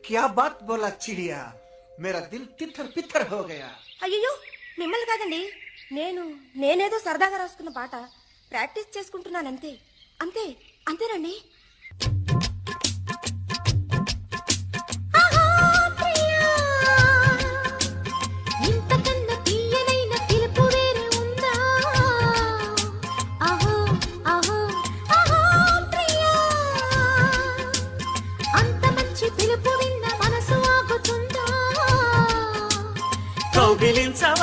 क्या बात बोला चिड़िया, मेरा दिल तितर पितर हो गया. అయ్యో మిమ్మల్ని కాదండి, నేనేదో సరదాగా రాసుకున్న పాట ప్రాక్టీస్ చేసుకుంటున్నాను అంతే. అంతే అంతేనండి. కౌగిలించవా